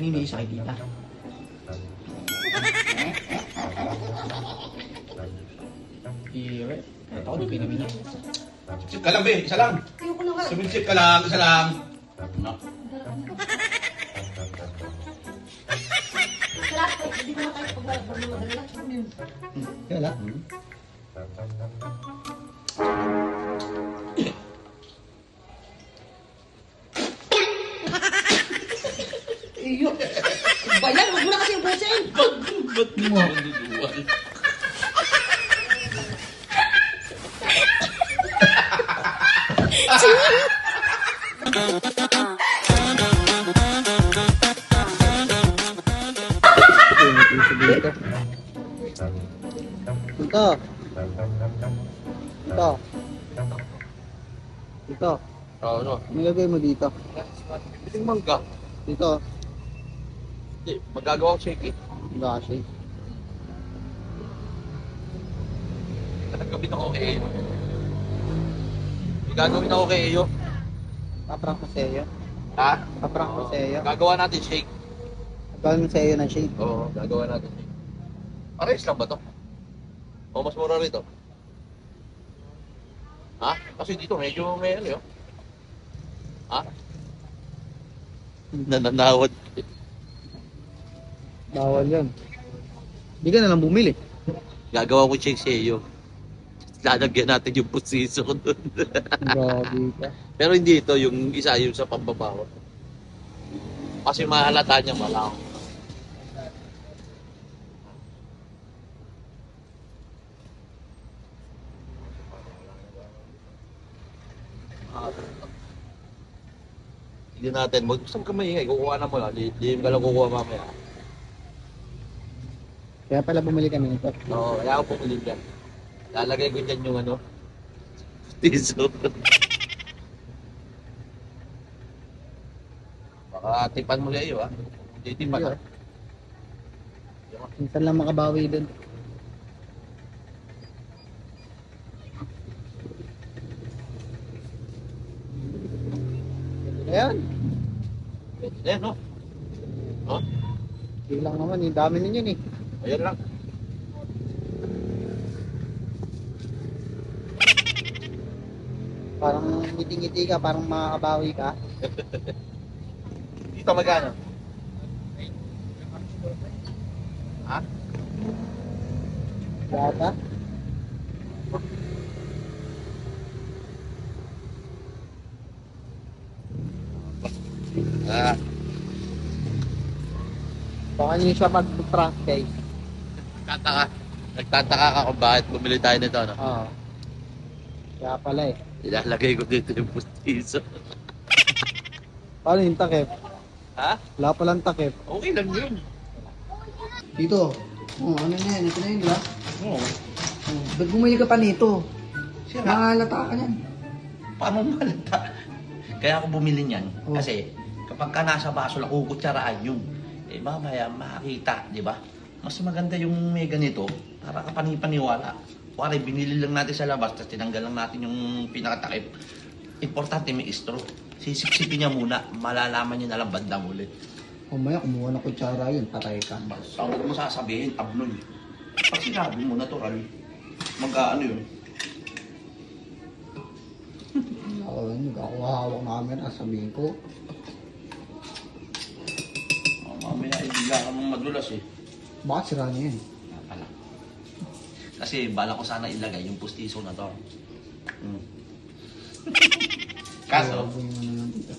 Hindi sa kay tita. Ire. Ito ako, di pinamili. Sip ka lang, be. Isa lang. Ayoko na nga. Sumilsip ka lang. Isa lang. No. Sarap. Hindi ko na tayo pag-wala. Kala? Iyo. Bayan, huwag mo na kasi ubusin. Ba't mo ako duduwal? Ito. Ito. Ito. Oo, no. Nilagay mo dito. Piling mangga. Dito. Hindi, magagawa ko shake eh. Gashi. Nagkabit ako kay Eyo. May gagawin ako kay Eyo. Paprank mo sa iyo. Ha? Paprank mo sa iyo. Gagawa natin shake. Gawin mo sa iyo ng shade. Oo, gagawa natin shake. Pares lang ba to? O mas mura rito? Ha? Kasi dito medyo may ano yun. Ha? Nananawad. Bawal yun. Hindi ka na lang bumili. Gagawa ko shake sa iyo. Lalagyan natin yung pusiso ko doon. Grabe ka. Pero hindi ito, yung isa yung sa pambabawa. Kasi mahalata niya malaw. Hindi natin, saan ka maingay? Kukuha na mo lang. Di ka lang kukuha mamaya. Kaya pala bumili kami nito. Oo, kaya ako pumili dyan. Lalagay ko dyan yung ano, tiso. Baka tipan mo kayo ha. Hindi tipan ha. Minsan lang makabawi dun. Ayan. Pwede na yan, no? No? Hindi lang naman, yung dami ninyo eh. Ayan lang. Parang ngiti-ngiti ka, parang makakabawi ka. Dito magkano? Ha? Yata. Ah, Baka nyo siya mag-prank guys. nagtataka ka kung bakit bumili tayo nito, no? Oo. Kaya pala eh. Ilalagay ko dito yung pustiso. Paano yung takip? Ha? Wala palang takip. Okay lang yun. Dito. Oh, ano na yan? Ito na yun, di ba? Oo. Oh, ba't bumili ka pa nito? Sira. Mahalata ka yan. Paano malata? Kaya ako bumili niyan. Oh. Kasi kapag ka nasa baso lang, kukutsaraan yun. Eh mamaya makakita, di ba? Mas maganda yung may ganito para ka panipaniwala. Kuwari, binili lang natin sa labas, tapos tinanggal lang natin yung pinakatakip. Importante may istro. Sisip-sipin niya muna, malalaman niya na lang bandang ulit. Mamaya kumuha ng kutsara yun, patay ka. Basta huwag mo sasabihin, abnon. Pag sinabi mo, natural. Mag-ano yun? Ako yun, nagkakuhawak namin, sabihin ko. Mamaya, ibigla ka mong madulas eh. Bakit sira niya yan? Pala. Kasi bala ko sana ilagay yung pustiso na to. Hmm. Kaso, Baboy mo na lang dito.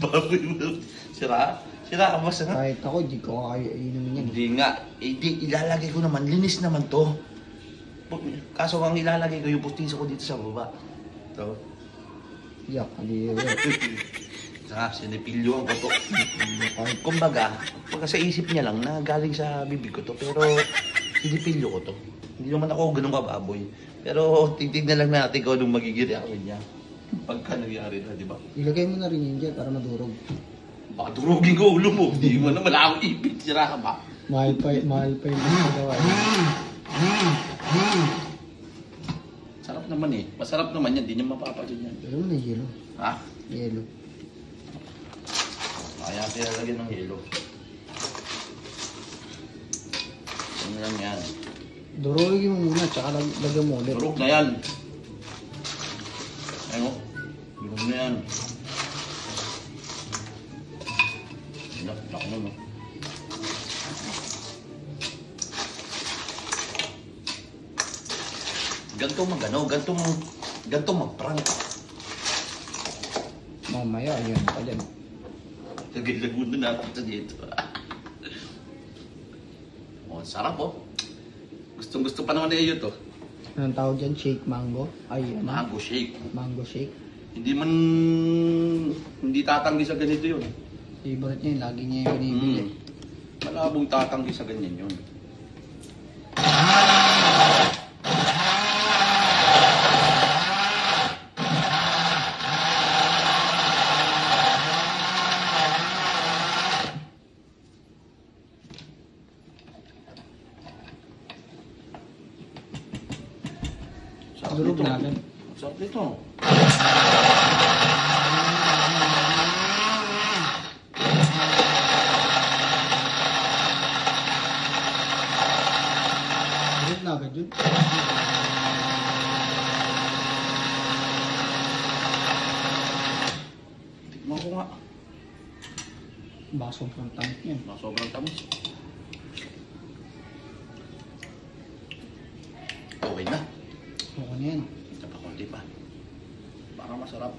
baboy mo. Sira? Sira ka ba sa? Kahit ako, di ko kaya inumin yan. Hindi nga. Hindi, ilalagay ko naman. Linis naman to. Kaso ang ilalagay ko yung pustiso ko dito sa baba. Ito. Yak, hindi yun. Saka sinipilyo ko to. Kumbaga, pagka sa isip niya lang na galing sa bibig ko to. Pero sinipilyo ko to. Hindi naman ako ganun kababoy. Pero titignan lang natin kung anong magiging reaction niya. Pagka nangyari na, di ba? Ilagay mo na rin yun dyan para madurog. Baka durugin ko ulo mo. Hindi mo naman ako ipit. Sira ka ba? Mahal pa yung magawa. Sarap naman eh. Masarap naman yan. Hindi niya mapapansin yan. Pero na yelo. Ha? Yelo. Kaya tinalagyan ng yelo. lang yan. Durugin mo muna, tsaka lagyan mo ulit. Durog na yan. Ayun o. Durog na yan. Lak na no. Ganto magano, ganto mag-prank. Mamaya, ayun pa dyan. Tagilag muna natin sa dito. Oh, sarap oh. Gustong-gusto pa naman na iyo to. Anong tawag dyan? Shake mango? Ay, ano? Mango shake. Mango shake. Hindi tatanggi sa ganito yun. Favorite niya yun. Lagi niya yung binibili. Malabong tatanggi sa ganyan yun. Durog na agad. Sarap nito. Durog na agad yun. Tikman ko nga. Baka sobrang tamis yan. Sobrang tamis. Okay na. Okay na yan. Ito pa konti pa. Para masarap.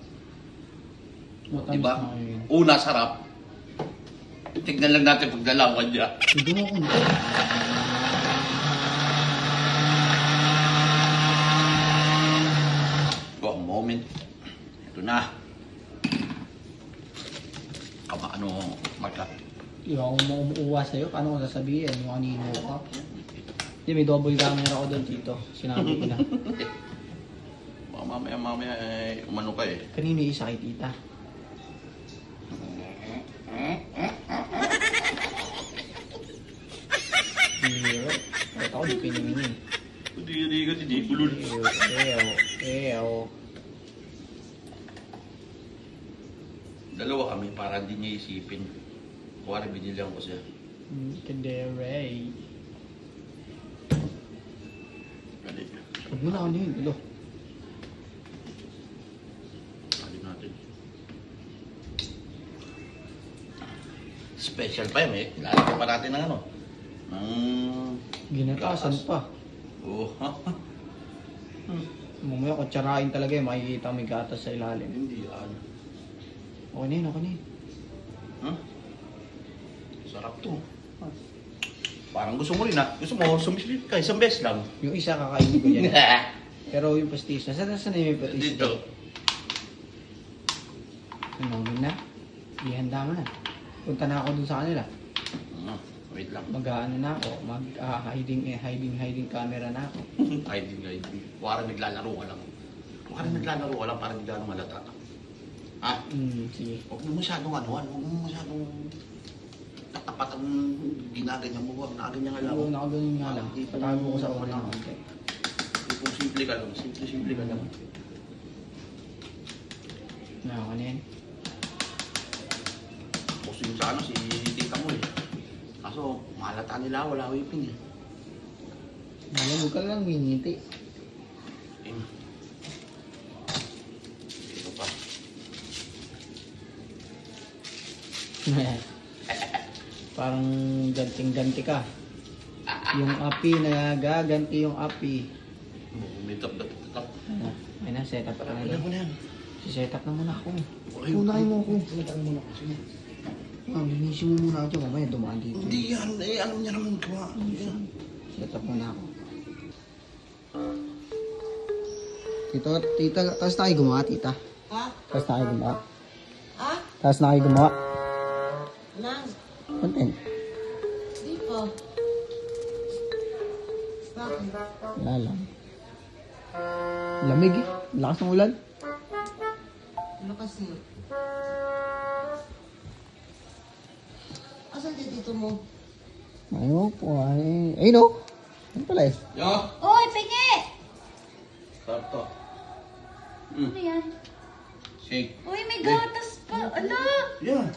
Matamis Diba? na yun. Una, sarap. Tignan lang natin pag dalawan niya. Sige mo kung One moment. Ito na. Ano, Marka? yung umuuwa sa'yo, paano ko sasabihin? Yung kanino ka? Hindi, may double camera ko doon dito. Sinabi ko na. Baka mamaya umano ka eh. Kanino yung isa kay tita? Hero. Kahit ako, di pinimingin. Hindi ka, hindi kulul. Ew. Dalawa kami para hindi niya isipin. Kuwari binilihan ko siya. Kadere. Kali. Huwag mo na ako yun. Ilo. Kali natin. Special pa yun eh. Lalagyan pa natin ng ano. Ginatasan Gatas. pa. Oo. Mamaya kutsarain talaga yun. Makikita may gatas sa ilalim. Hindi yan. Okay na yun, okay na yun. Huh? Sarap to. Parang gusto mo rin ah. Gusto mo, sumisilip ka. Isang beses lang. Yung isa kakainin ko yan. Pero yung pastis, saan na yung pastis? Dito. Sinongin na. Ihanda mo na. Punta na ako dun sa kanila. Wait lang. Mag-ano na ako. Hiding camera na ako. Hiding. Parang naglalaro ka lang. Parang naglalaro ka lang para hindi gano'ng malata. Ha? Sige. Huwag mo masyadong huwag mo masyadong tatapat ang ginaganyan mo. Huwag nakaganyan nga lang. Oo, nakaganon nga lang. Patago ko sa Ano ulo lang. ng konti. Kung simple ka lang. Simple ka lang. Ako na yan. Puso yung sa ano, si tita mo eh. Kaso, malata nila, wala whipping eh. Ayan, huwag ka lang miniti. Ito pa. Parang ganting-ganti ka. Yung api, nagaganti yung api. Umitap. Ayun na, set up ka na. Wala mo na yan. Si-set up na muna ako. Ay, Unahin mo ako. Unahin mo na ako. Sige. Linisin mo muna ako dyan. Mamaya dumaan dito. Hindi yan. Eh, alam niya naman gawa. Set up muna ako. Tita, tapos na kayo gumawa, tita. Ha? Tapos na kayo gumawa. Ha? Tapos na kayo gumawa. Nang? Content. Di pa. Bakit? Wala lang. Lamig eh. Lakas ng ulan. Ano kasi? Asan din dito mo? Ayaw po ay. Ayun o. Ano pala eh? Yo! Oy, pingi! Sarap to. Ano yan? Shake. Uy, may gatas pa. Ala! Yan.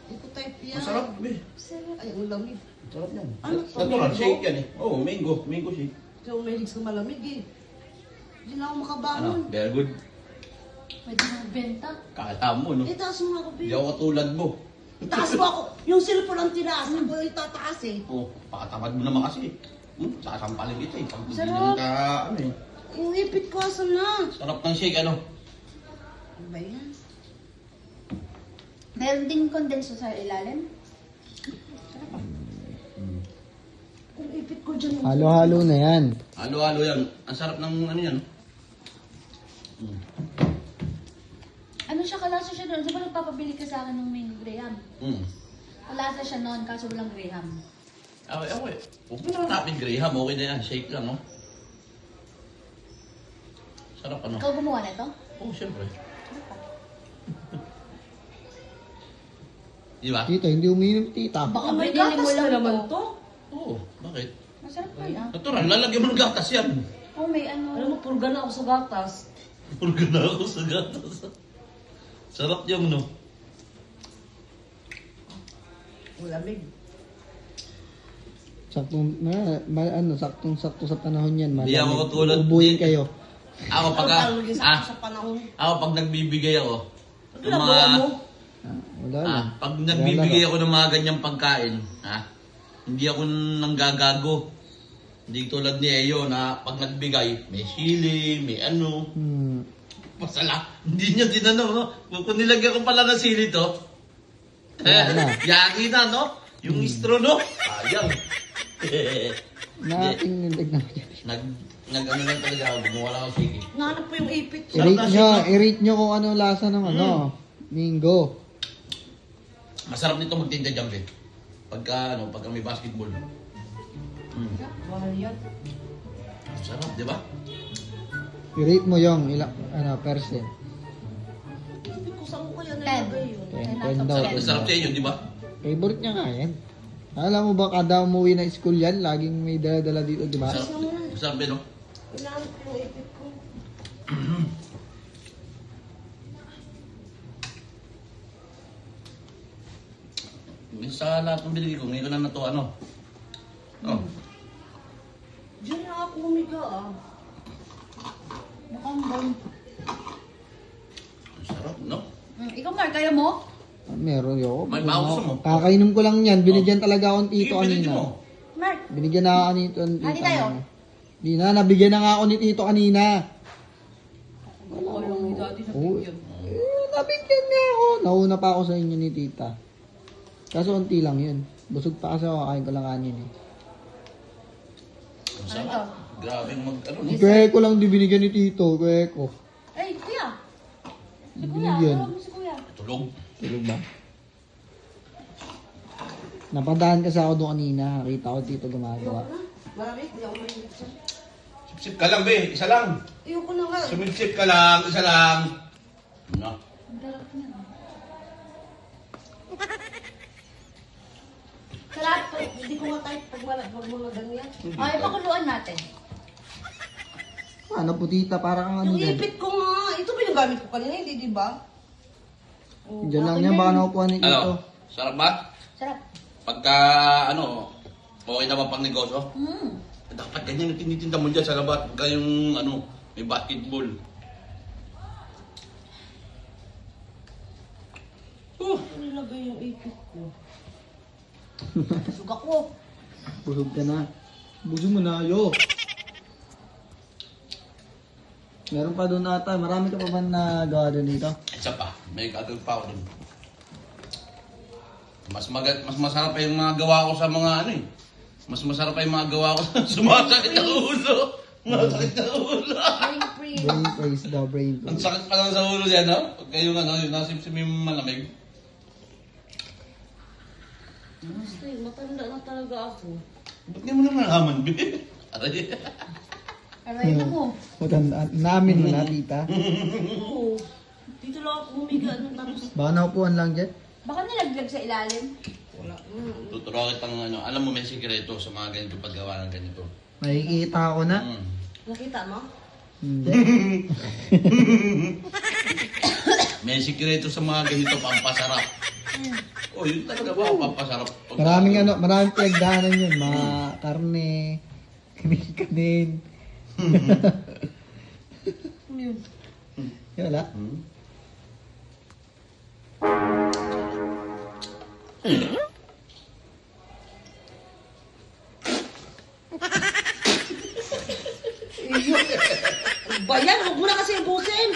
Hindi ko type yan. Masarap, be. Ay, ang lamig. Sarap yan. Ano? Natural, Mango? shake yan eh. Oo, mango. Mango shake. Kasi umilig sa malamig eh. Hindi na ako Ano? makabangon. Very good. Pwede na benta. Kala mo, no? Itaas mo nga ako, Hindi babe. ako katulad mo. Itaas mo ako. Yung cellphone ang tinaas. Ako yung tataas eh. Oo, pakatamad mo naman kasi. Sasampalin kita eh. Pag hindi Sarap. naman ka, ano eh. Yung ipit ko asan na. Sarap ng shake, ano? Ano ba yan? Meron ding kondenso sa ilalim. Yung ipit ko dyan. Halo-halo na yan. Halo-halo yan. Ang sarap ng ano yan. Ano siya, kalasa siya doon. Di ba nagpapabili ka sa akin ng main Graham? Kalasa siya noon, kaso walang Graham. Okay. Huwag mo na hanapin Graham. Okay na yan. Shake lang, no? Sarap, ano? Ikaw gumawa nito? Oo, syempre. Di ba? Tita, hindi umiinom tita. Baka May binili mo gatas na lang naman to. to. Oo, bakit? Masarap pa yan. Natural, lalagyan mo ng gatas yan. Oh, may ano. Alam mo, purga na ako sa gatas. Purga na ako sa gatas. Sarap yung, no? Malamig. Saktong-sakto sa panahon yan. Hindi ako katulad- Ubuhin kayo. Ako Ang sa panahon. Ako pag nagbibigay ako, Ano ng ginagawa mga, mo? Wala lang. pag nagbibigay ako ng mga ganyang pagkain, hindi ako nanggagago. Hindi tulad ni Eyo na pag nagbigay, may sili, may ano, masala. Hindi niya tinanong, no? Kung nilagyan ko pala ng sili to, yaki na, no? Yung istro, no? Sayang. Naating nilig na. Nag-ano lang talaga ako, gumawa lang ako sige. Nahanap po yung ipit ko. I-rate nyo kung ano lasa ng ano. Mingo. Masarap nito magtinda dyan, Ben. Pagka may basketball. Mahal yan. Sarap, di ba? I-rate mo yung ilang, percent. Ipit ko saan ko kaya Ten. nalagay yun? 10 daw. Sarap sa inyo, di ba? Favorite niya nga yan. Alam mo ba kada umuwi na school yan, laging may dala-dala dito, di ba? Masarap, Ben, no? Hinahanap ko yung ipit ko. Sa lahat ng binigay ko, ngayon ko na na to, ano? Oh. Diyan na ako humiga ah. Mukhang bang. Ang sarap, no? Ikaw, Mark, kaya mo? Meron yun. May bawas mo. Kakainom ko lang yan. Binigyan talaga akong tito Sige, binigyan kanina. mo. Mark, Binigyan na ako ni tito. Hali tayo. Di na, nabigyan na nga ako ni tito kanina. Ayaw ni daddy na Oo. bigyan. Nabigyan niya ako. Nauna pa ako sa inyo ni tita. Kaso unti lang yun. Busog pa kasi ako, kain ko lang kanin eh. Ang sarap. Grabe mag, ano, no? Kaya ko lang di binigyan ni tito. Kaya ko. ay, kuya. Si kuya, Binigyan. tawag mo si kuya. Tulog. Tulog ba? Napadaan kasi ako doon kanina. Nakita ko dito gumagawa. Marami, hindi ako mahilig siya. Sip-sip ka lang, be. Isa lang. Ayoko na nga. Sumip-sip ka lang. Isa lang. No? Ang darap niya. Sarap po. Hindi ko nga type pag mga ganyan. Ay, pakuluan natin. Ano putita, parang ano Yung dyan. ipit ko nga. Ito ba yung gamit ko kanina? Hindi, di ba? Diyan lang niya, baka nakupuan ni tito. Ano? Sarap ba? Sarap. Pagka, okay naman pang negosyo? Dapat ganyan yung tinitinda mo dyan sa labas. Pagka yung, may basketball. Ano nilagay yung ipit ko? Busog ako. Busog ka na. Busog mo na, yo. Meron pa doon ata. Marami ka pa ba nagawa doon dito? Isa pa, may gagawin pa ako dun. Mas masarap pa yung mga gawa ko sa mga Mas masarap pa yung mga gawa ko sa sumasakit na ulo. Masakit na ulo. Brain free. Brain praise daw, brain Ang praise. sakit pa lang sa ulo yan, no? Pagka yung yung nasipsip yung malamig. Basta matanda na talaga ako. Ba't nga mo naman nalaman, babe? Aray. Aray na mo. Matandaan. Namin mo na, tita. Oo. Dito lang ako humiga. Tapos Baka naupuan lang dyan. Baka nilaglag sa ilalim. wala. Tuturuan kitang alam mo may sikreto sa mga ganito paggawa ng ganito. Makikita ko na. Nakita mo? Hindi. May sikreto sa mga ganito pampasarap. Oh, yun talaga ba? Papasarap. Maraming pinagdaanan yun. Mga karne, kanin. Yun. Yun, wala. Iyo. Ano ba yan? Huwag mo na kasi ubusin.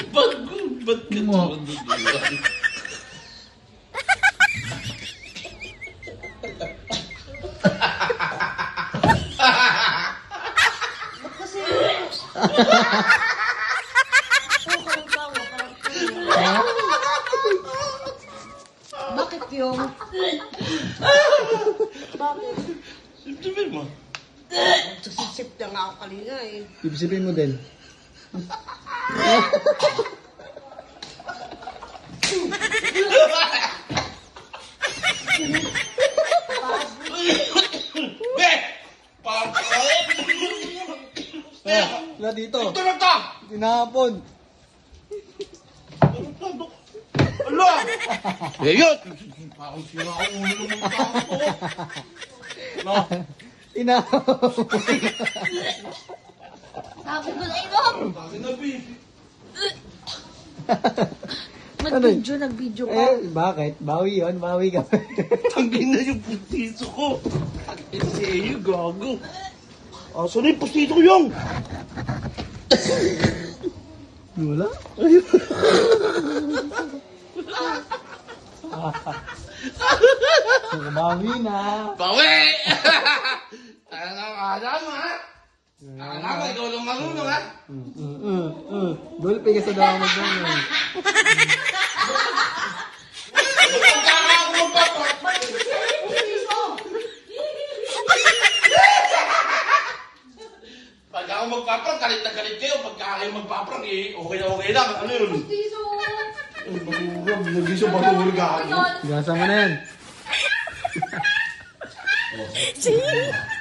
Ba't ka Mo. tuwan? Ba't kasi? Karang tawa. Bakit yung? Bakit? Sabihin mo. Sasisip na nga ako kanina eh. Ibisipin mo din. Be! Parang Wala dito. ito na to! Tinapon. Ala! Ayot! Parang sira ang ulo ng mga tao ko. No? Tinapon. Sabi ko na inom! Sabi na, Be. Nag-video ka. Bakit? Bawi yun, bawi ka. Tangin na yung pustiso ko. Ito si Eyo, gago. Asan na yung pustiso ko yung? Wala? Bawi na. Bawi! Ano ka naman, ha? Alam, ikaw lang marunong, ha? Gulpi ka sa dawa mag-gulpi. Pagkaka ako magpaprak. Pag ako magpaprak, galit na galit kayo. Pagka kayo magpaprak, eh, okay na okay lang. Ano yun? Tiso! Bagurang, lagi siya batulog ako. Gasa mo na yan. Ayun!